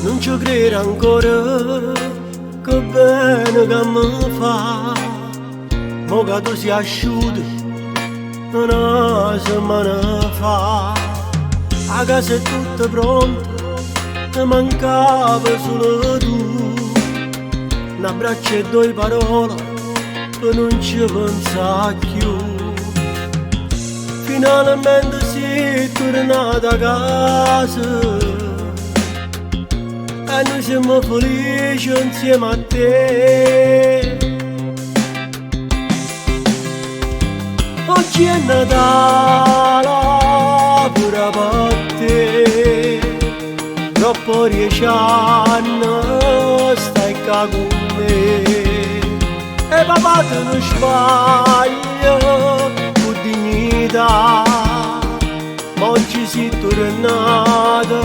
Non ci credo ancora, che bene che mi fa. Mo che tu sei asciutto, una settimana fa. A casa è tutto pronto, ti mancava solo tu. Un abbraccio e due parole, che non ci pensa più. Finalmente sei tornata a casa e noi siamo felici insieme a te. Oggi è Natale pure per te, troppo 10 anni stai qua con me. E papà te non sbaglia con dignità, ma oggi sei tornata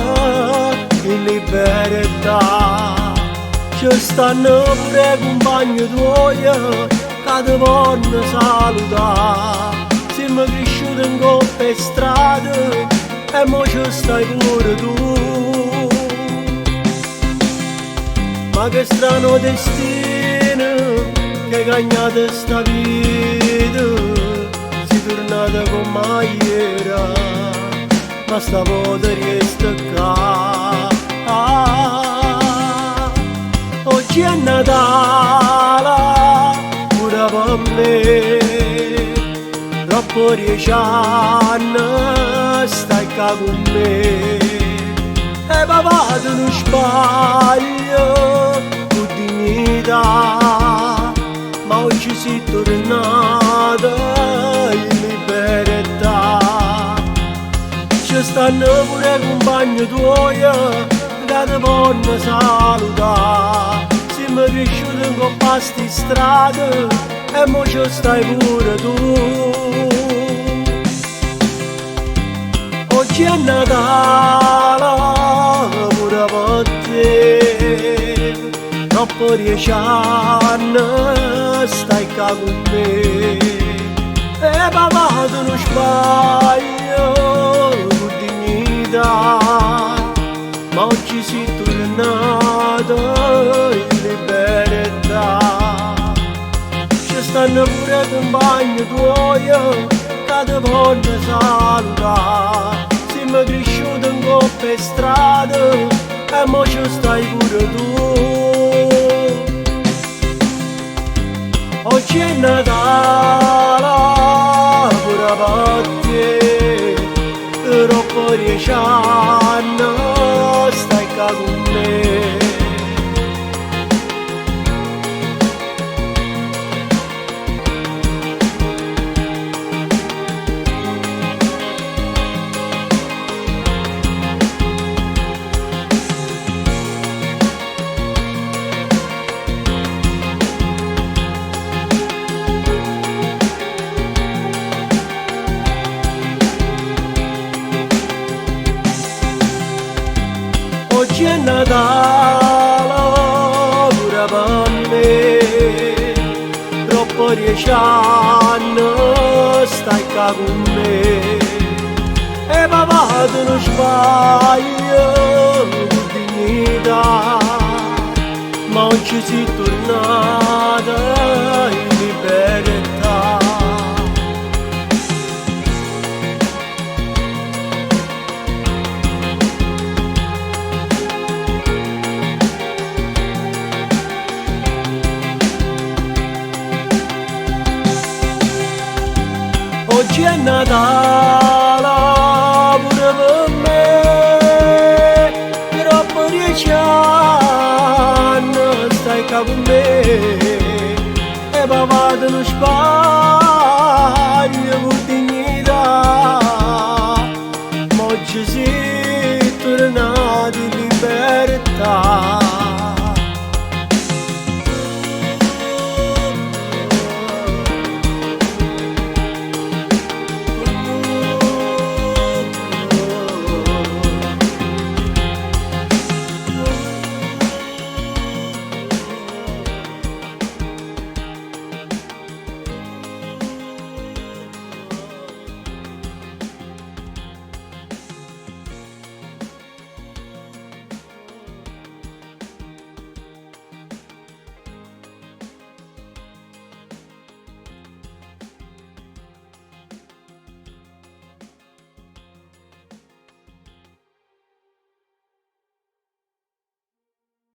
in libertà. Ci stanno pure compagni tuoi che ti vogliono salutare. Siamo cresciuti in coppe strade e mo ci stai pure tu. Ma che strano destino che hai cagnato sta vita. Sei tornata come ieri, ma sta volta resta qua. Oggi è Natale pure per me, troppo 10 anni stai qua con me. E papà te non sbaglia con dignità, ma oggi sei tornata in libertà. Ci stanno pure compagni tuoi che ti vogliono salutare. Siamo cresciuti in coppa sti strade e mo ci stai pure tu. Oggi è Natale pure per te, troppo 10 anni stai qua con me. E papà te non sbaglia con dignità, ma oggi sei tornata in libertà. Ci stanno pure compagni tuoi che ti vogliono salutare. Siamo cresciuti in coppe strade e mo ci stai pure tu. Oggi è Natale pure per te, troppo 10 anni stai qua con me. Oggi è Natale pure per me, troppo 10 anni stai qua con me. E papà te non sbaglia con dignità, ma oggi sei tornata in libertà. Oggi è Natale pure per me, troppo 10 anni stai qua con me. E papà te non sbaglia